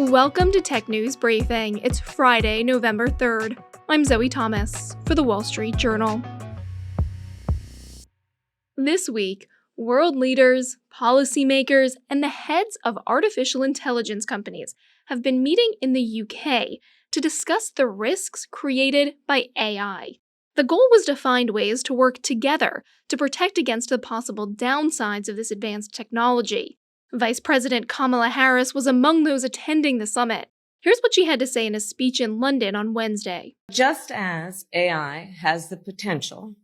Welcome to Tech News Briefing. It's Friday, November 3rd. I'm Zoe Thomas for the Wall Street Journal. This week, world leaders, policymakers, and the heads of artificial intelligence companies have been meeting in the UK to discuss the risks created by AI. The goal was to find ways to work together to protect against the possible downsides of this advanced technology. Vice President Kamala Harris was among those attending the summit. Here's what she had to say in a speech in London on Wednesday. Just as AI has the potential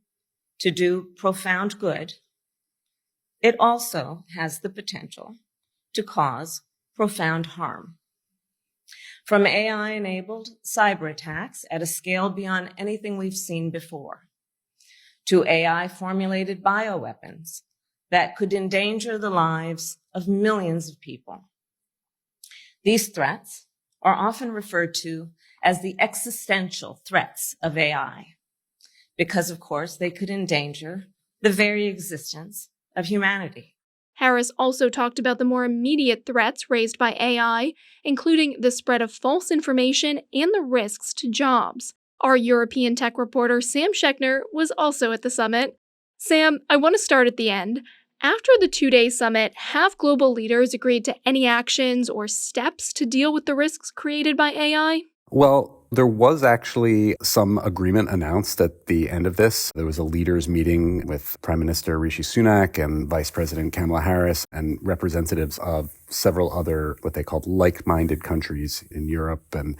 to do profound good, it also has the potential to cause profound harm. From AI-enabled cyber attacks at a scale beyond anything we've seen before, to AI-formulated bioweapons that could endanger the lives of millions of people. These threats are often referred to as the existential threats of AI, because, of course, they could endanger the very existence of humanity. Harris also talked about the more immediate threats raised by AI, including the spread of false information and the risks to jobs. Our European tech reporter Sam Schechner was also at the summit. Sam, I want to start at the end. After the two-day summit, have global leaders agreed to any actions or steps to deal with the risks created by AI? Well, there was actually some agreement announced at the end of this. There was a leaders meeting with Prime Minister Rishi Sunak and Vice President Kamala Harris and representatives of several other what they called like-minded countries in Europe and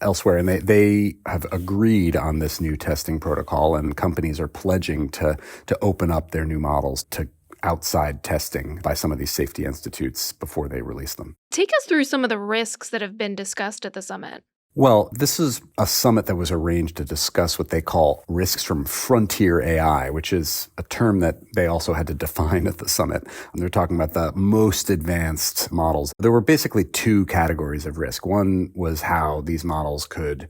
elsewhere. And they have agreed on this new testing protocol, and companies are pledging to open up their new models to outside testing by some of these safety institutes before they release them. Take us through some of the risks that have been discussed at the summit. Well, this is a summit that was arranged to discuss what they call risks from frontier AI, which is a term that they also had to define at the summit. And they're talking about the most advanced models. There were basically two categories of risk. One was how these models could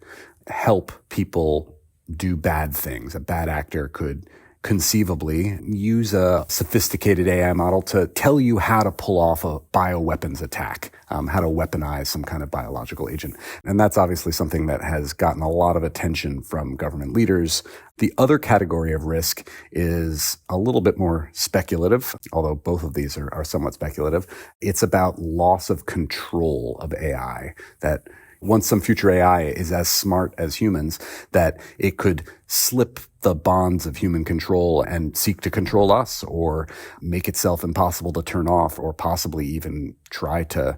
help people do bad things. A bad actor could conceivably use a sophisticated AI model to tell you how to pull off a bioweapons attack, how to weaponize some kind of biological agent. And that's obviously something that has gotten a lot of attention from government leaders. The other category of risk is a little bit more speculative, although both of these are somewhat speculative. It's about loss of control of AI, that once some future AI is as smart as humans, that it could slip the bonds of human control and seek to control us, or make itself impossible to turn off, or possibly even try to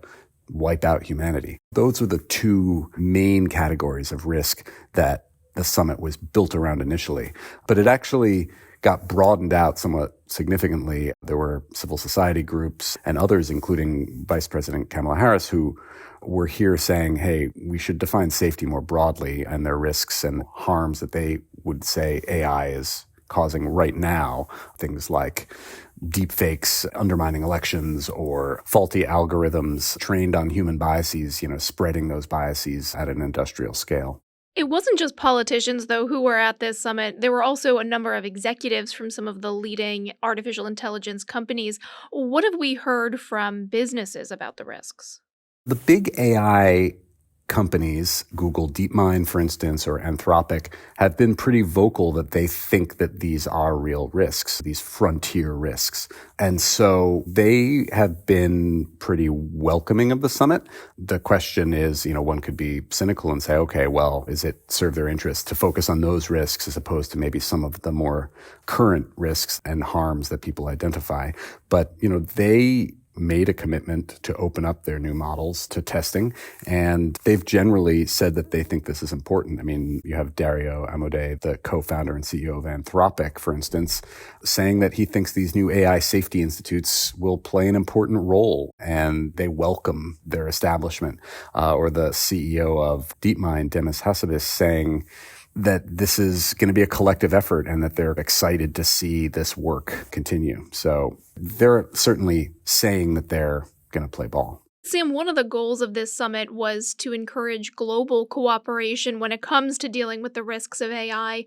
wipe out humanity. Those are the two main categories of risk that the summit was built around initially. But it actually got broadened out somewhat significantly. There were civil society groups and others, including Vice President Kamala Harris, who were here saying, hey, we should define safety more broadly and their risks and harms that they would say AI is causing right now. Things like deepfakes undermining elections, or faulty algorithms trained on human biases, spreading those biases at an industrial scale. It wasn't just politicians, though, who were at this summit. There were also a number of executives from some of the leading artificial intelligence companies. What have we heard from businesses about the risks? The big AI companies, Google DeepMind, for instance, or Anthropic, have been pretty vocal that they think that these are real risks, these frontier risks. And so they have been pretty welcoming of the summit. The question is, one could be cynical and say, okay, well, is it serve their interest to focus on those risks as opposed to maybe some of the more current risks and harms that people identify? But, they made a commitment to open up their new models to testing, and they've generally said that they think this is important. I mean, you have Dario Amodei, the co-founder and CEO of Anthropic, for instance, saying that he thinks these new AI safety institutes will play an important role, and they welcome their establishment. Or the CEO of DeepMind, Demis Hassabis, saying that this is going to be a collective effort and that they're excited to see this work continue. So they're certainly saying that they're going to play ball. Sam, one of the goals of this summit was to encourage global cooperation when it comes to dealing with the risks of AI.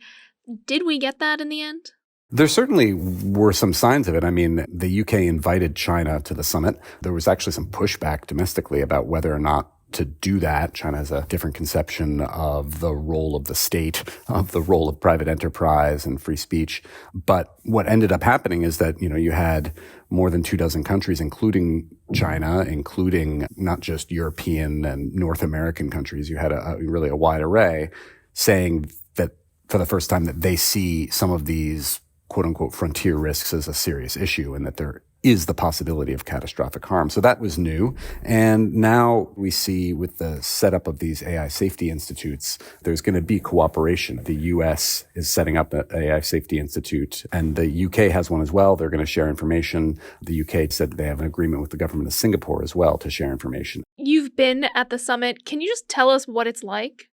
Did we get that in the end? There certainly were some signs of it. I mean, the UK invited China to the summit. There was actually some pushback domestically about whether or not to do that. China has a different conception of the role of the state, of the role of private enterprise and free speech. But what ended up happening is that, you had more than 24 countries, including China, including not just European and North American countries. You had really a wide array saying that for the first time that they see some of these quote unquote frontier risks as a serious issue and that there is the possibility of catastrophic harm. So that was new. And now we see with the setup of these AI safety institutes, there's going to be cooperation. The US is setting up an AI safety institute and the UK has one as well. They're going to share information. The UK said they have an agreement with the government of Singapore as well to share information. You've been at the summit. Can you just tell us what it's like?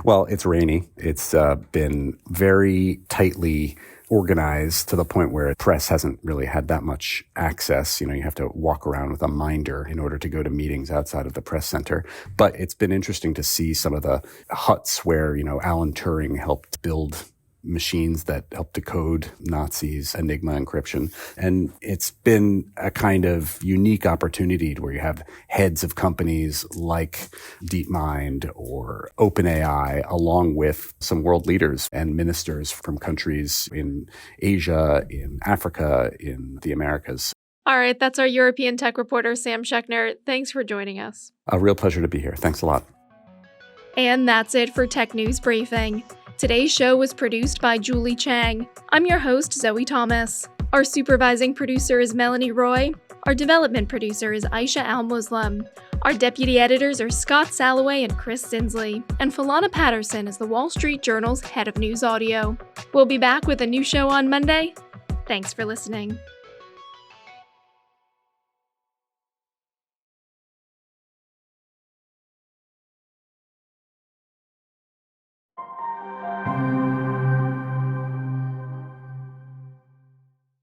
Well, it's rainy. It's been very tightly organized to the point where press hasn't really had that much access. You have to walk around with a minder in order to go to meetings outside of the press center. But it's been interesting to see some of the huts where, Alan Turing helped build machines that help decode Nazis' Enigma encryption. And it's been a kind of unique opportunity where you have heads of companies like DeepMind or OpenAI, along with some world leaders and ministers from countries in Asia, in Africa, in the Americas. All right, that's our European tech reporter, Sam Schechner. Thanks for joining us. A real pleasure to be here. Thanks a lot. And that's it for Tech News Briefing. Today's show was produced by Julie Chang. I'm your host, Zoe Thomas. Our supervising producer is Melanie Roy. Our development producer is Aisha Al-Muslim. Our deputy editors are Scott Salloway and Chris Sinsley. And Falana Patterson is the Wall Street Journal's head of news audio. We'll be back with a new show on Monday. Thanks for listening.